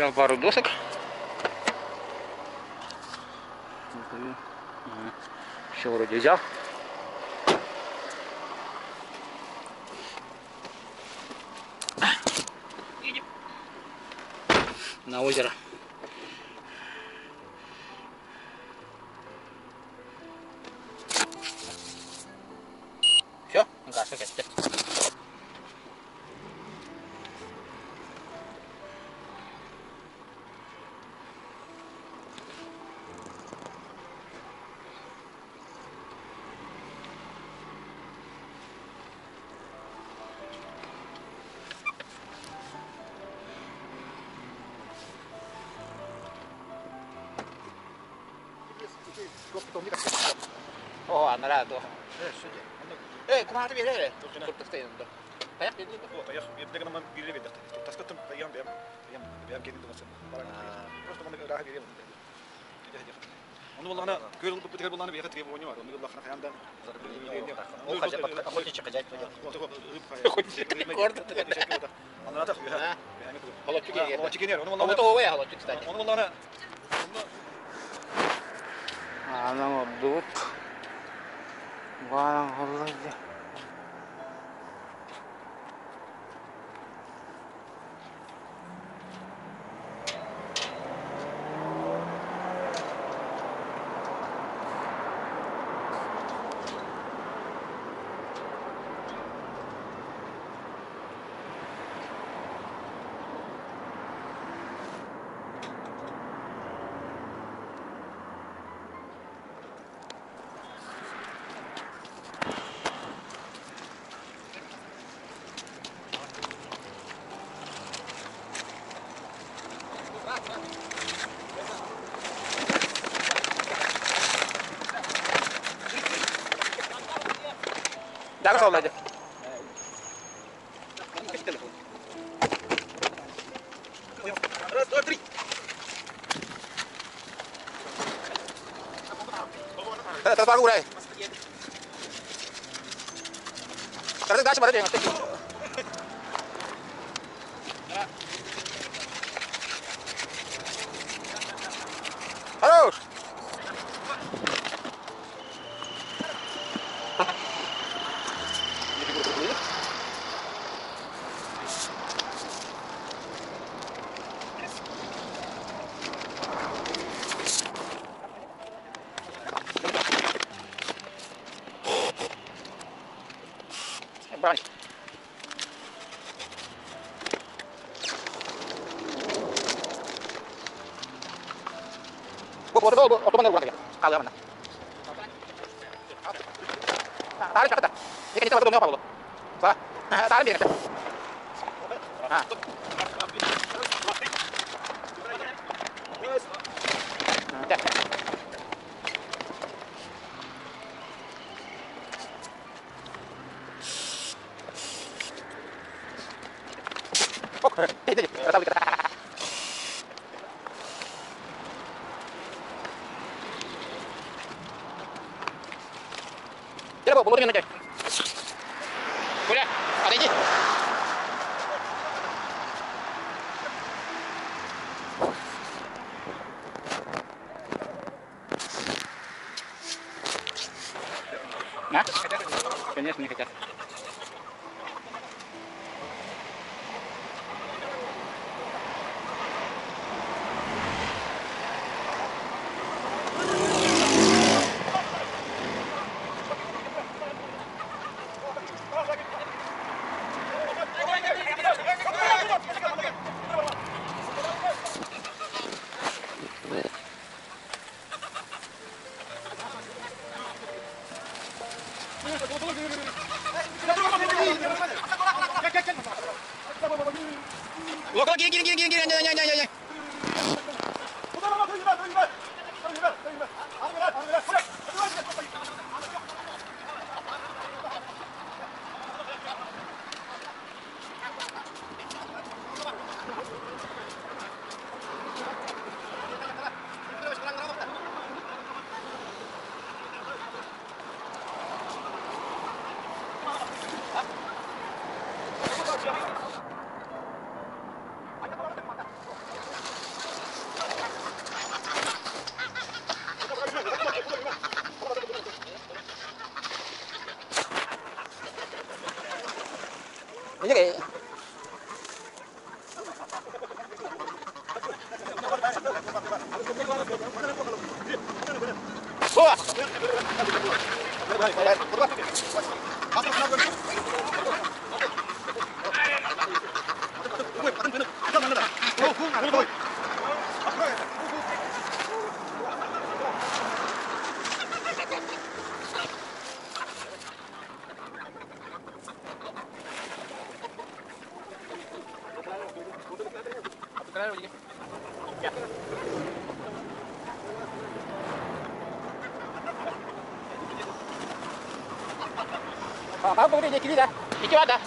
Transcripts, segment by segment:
на пару досок. Все вроде взял. Едем на озеро. Все? Enggak, sakit. Oh, andrà tuh. Kumaha bir hele. Kurtaktayım da. Ayak dedin mi? Вот, а я бегал на бирюле видел. Таскаттым, я келдим дегенсен. Просто мына рахат берем. Onu vallahi göl bu teke bulanı bir yere teke oynuyor. Onu vallahi hayamdan O kaçacak охотничий çıkacak. Она так я. Холодчик я. Холодчик нет. Он готовый холодчик, кстати. Он vallahi Она вот тут. Вон холодчик. Jangan soal aja. Terus aku udah. Terus gas baru dia ngetik. Harus. Bye. Bawa otomatis bukan ya? Kalau mana? Tarik kata. Ini kita waktu apa lo? Sah. Tarik dia kata. Ah. Ini kata kita. Coba bawa dengan aja. Boleh, ada ini. Nah, kayaknya sini kecil. Lokal gini, nyanyi. Ini kayak wah. Apa dia kiri dah? Iki ada.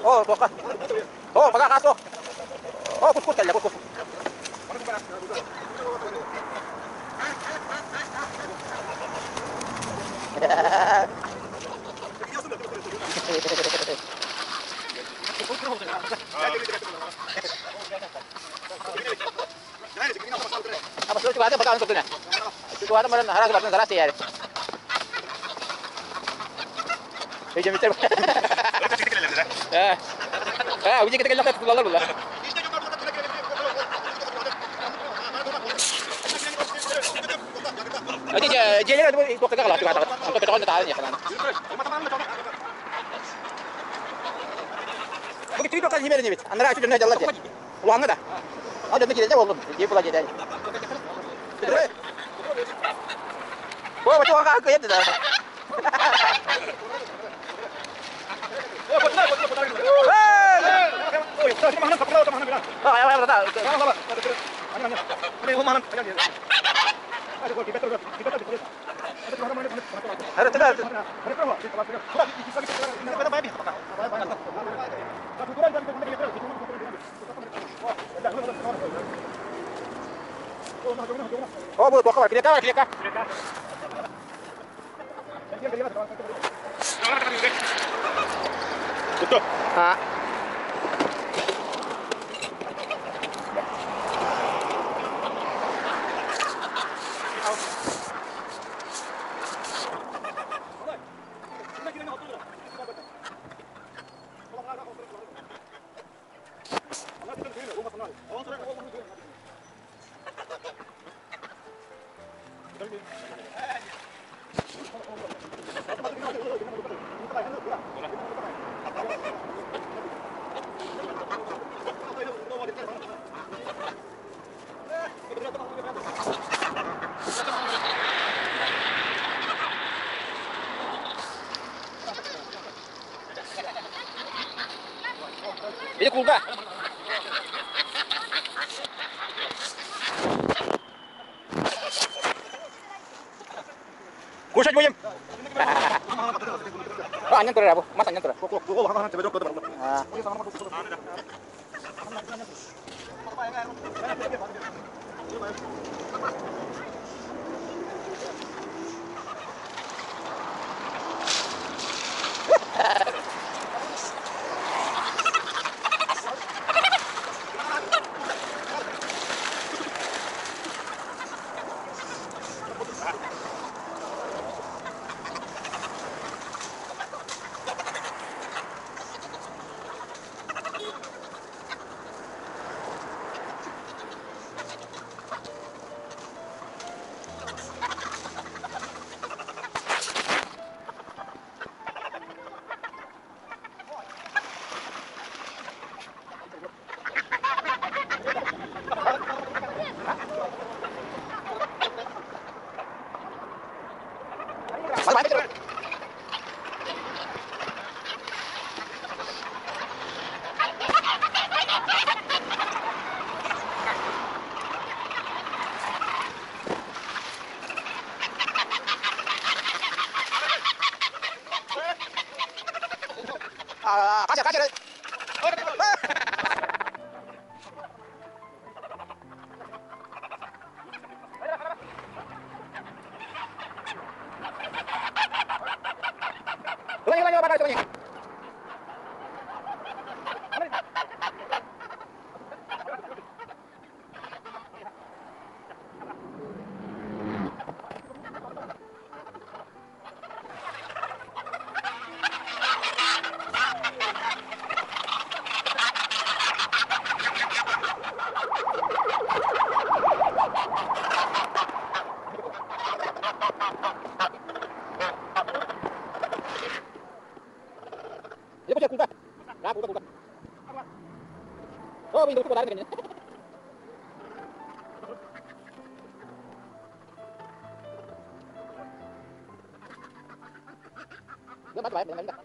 Oh, toka. Oh, pakai kaso. Oh, kus kali, kus. Apa sudah cukup ada bakal sebetulnya? Cukup ada malah harus sebetulnya salah sih ya. Jam itu. Uji kita kenyang kita lalu lah. Dia itu kita kalah juga untuk kita tahannya kan. Begitu itu kan himernya bit. Anda sudah jalan aja. Luang ada. Ada begini aja wallah. Dia pula jadi. Wah, macam orang kaya tu dah. Oh, buat kau kira kah? Betul. Ah. Ini cool kah? Kusat mo yun. Anyan to rin ako. Mas anyan to rin. Ah. Kaca. Oh, pintu ko tarik ganyan. Dia mati baik, benar.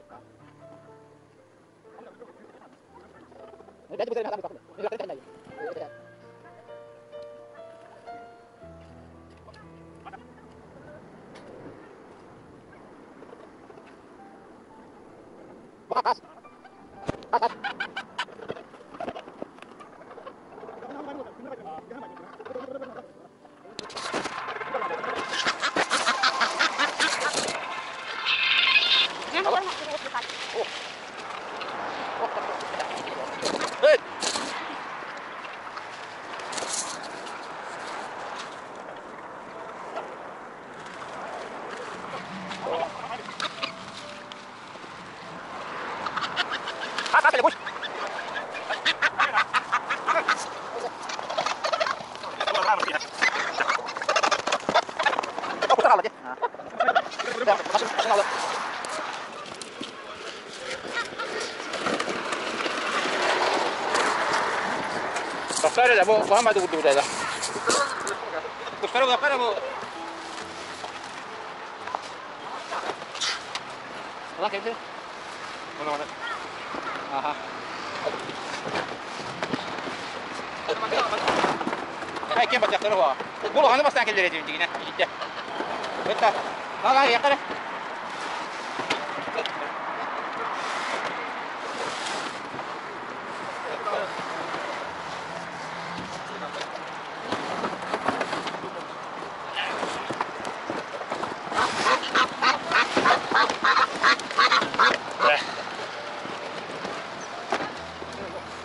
Ini dia bisa nak ambil. Ini dia kena. Bakas. Bakas. Hei. Bakas kali, Bos. Oh, putar lagi. Ya, masuk lagi. Dokter ada, Bu. Paham ada udah ada. Dokter ada, Bu. Ulang kayak gitu. Mana? Aha. Hai, kian baca terus, Wak. Bulu hanya pasti akan jadi begini, ini. Betul. Mana ya kan?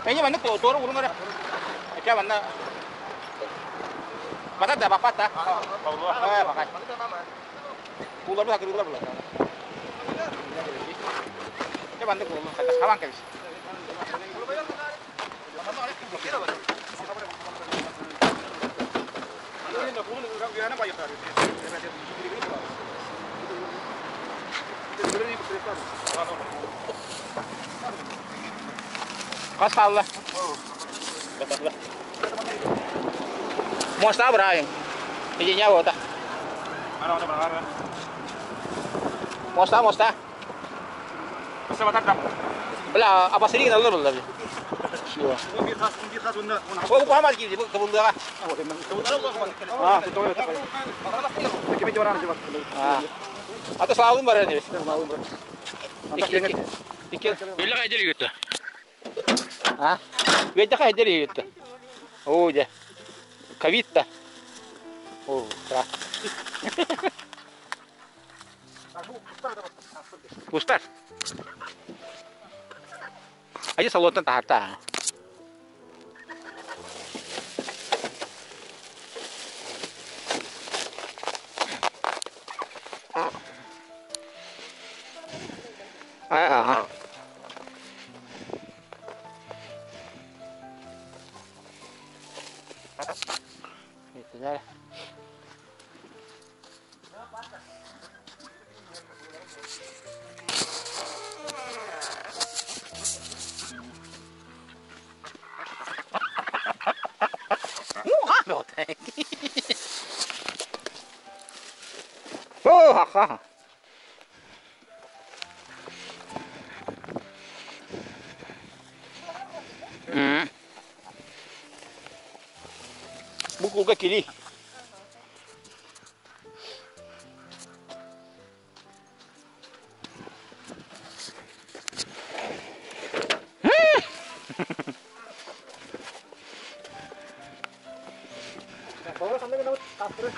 Kayaknya mana tuh turun urung ada. Aja mana? Masa ada apa ta? Pakai. Pulau lu hakir pulau. Ya mana pulau kata kawan guys. Kas Allah. Mau sabar aing. Izinnya wota. Mana berapa? Mosta. Bisa makan. Bela apa sih kita dulu bela. Siwa. Mungkin khas bunda. Oh, paham lagi di kebun dia. Ah, betul. Kita jualan aja, Pak. Ah. Atau selalu barang ini. Mau, Bro. Pikir. Bila kayak jadi gitu. Hah? Beda kayak jadi gitu. Oh, ya. Kavita. Oh, cerah. Pustar. Aja salutan tahta. Ah. Itu ya. Oh, haka. Buku ke kiri. Bawa sampai ke laut, terus.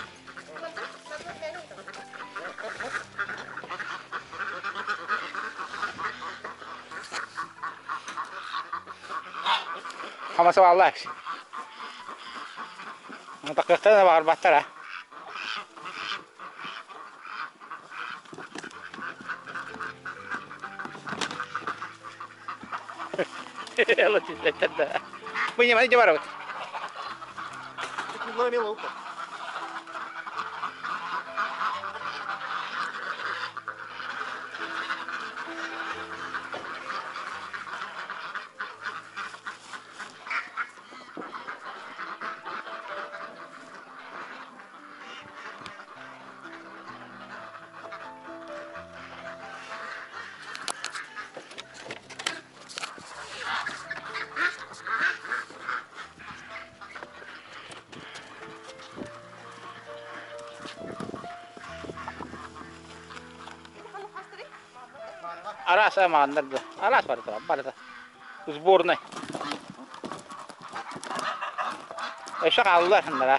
Kamu soal Allah. Untuk kita bakal batal lah. Lo cerita. Punya mana coba rawat? Mulai laut. Трасса мандер. Алас парта. Сборной. Eşek aldılar şunlara.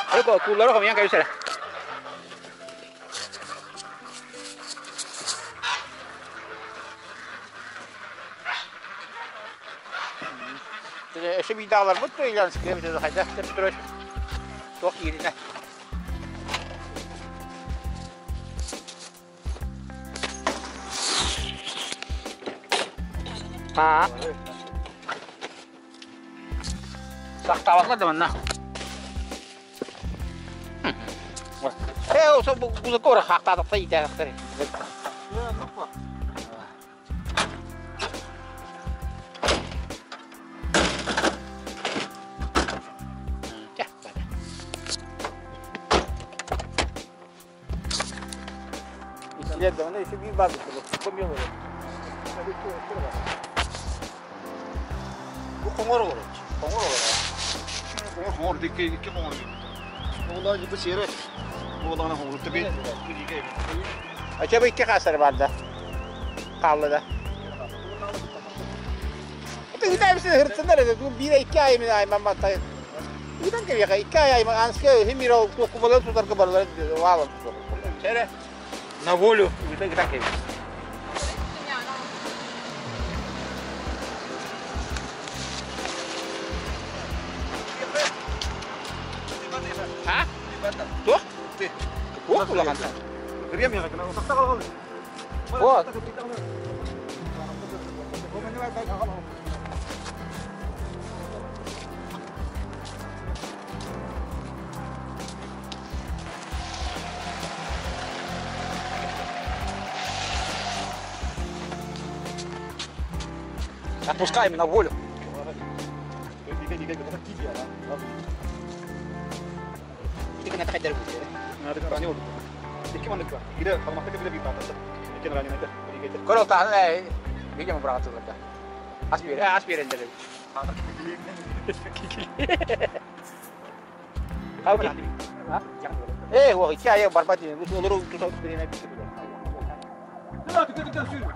Hadi kulları koyun kaysere. Eşe bir dağlar mutlu ilan sıkıyor. Hayda hep duruyor. Çok yerine. Ha. Saktavatlar da mana. O bu kora hakta da sayı da aktarı. İçiler de ona işi bir bazı koyuyor. Bu komor olur. Komor olur. Komor dikkat komor. Vallahi bu seyre. Bu olana komor tabii. Acaba iki kasar vardı. Kallıda. Bir de hepsi hırsınlar. Bir de 2 ay mı ayman baktayım. Bir de kaya 2 ay ayman anska hem bir o kumalar tutar kabarlar vallahi. Seyre. На волю. Bir de gidelim. Ha? Tuh? Oh, pulang kan. Geriam ya kena otak kalau. Oh. Отпускаем на волю. Itu kena tak dari buku. Nah, ada caranya udah. Dikit mana juga. Kita kalau makan kita lebih patah. Dikit caranya aja. Kalau tak dia mau berangkat lagi. Aspirin dari. Kau berani? Hah? Wah, iki ayam barbat ini. Seluruh tu tahu beri naik. Nah, kita suruh.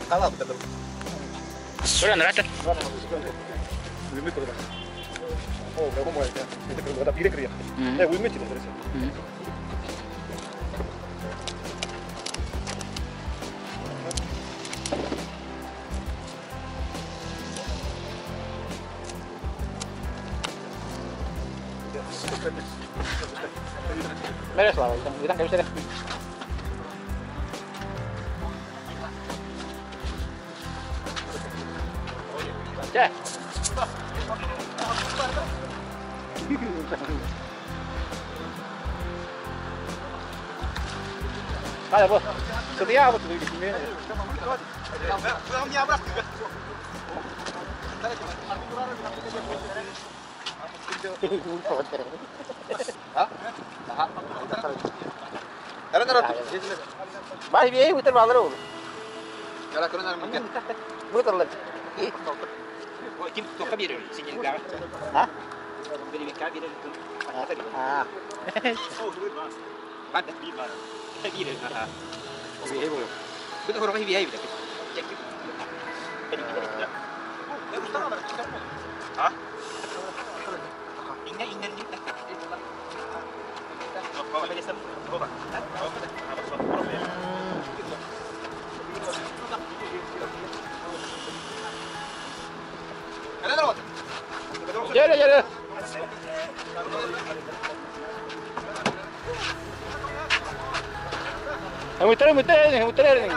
Kalah betul. Sudah neraka. Limit berapa? Oh, berapa mau ya? Kita perlu ada pilih kerja. Limit tidak terasa. Beres lah, kita nggak bisa deh. Cek. Ada bos. Setia apa tuh di sini? Masih biaya putar baru. Kalau kena mungkin. Putar lagi. Kim toka bilir sini enggak? Hah? Beli kabir itu. Ah. Oh, mas. Ada bilir. Bilir. Biaya boleh. Betul orang biaya betul. Cek. Hah? Ingat ni. Kau ada sem. Coba. Jadi. Muter ni.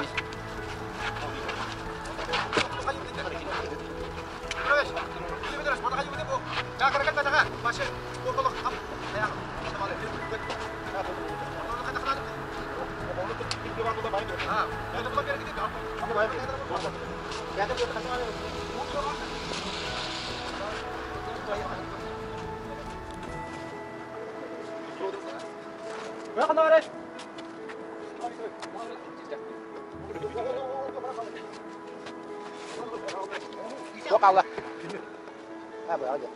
왜 간다 그래? Có câu ra. À bữa giờ.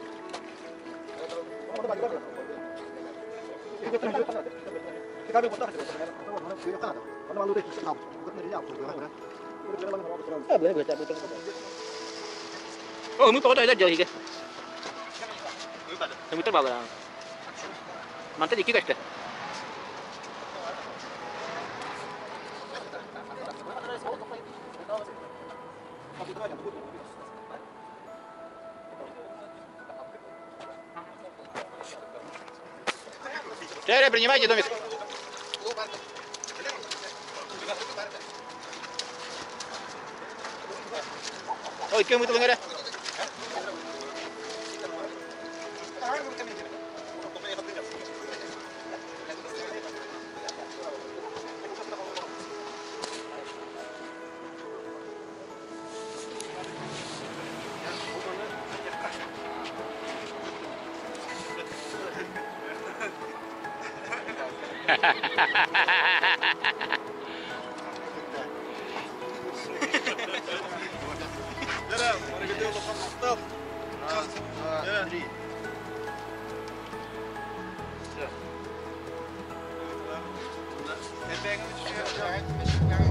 Oh, mu todo ada jadi ke? Kamu terbang lah. Nanti dikit aja. Теперь принимайте домик. Ой, кем itu dengar? Ja.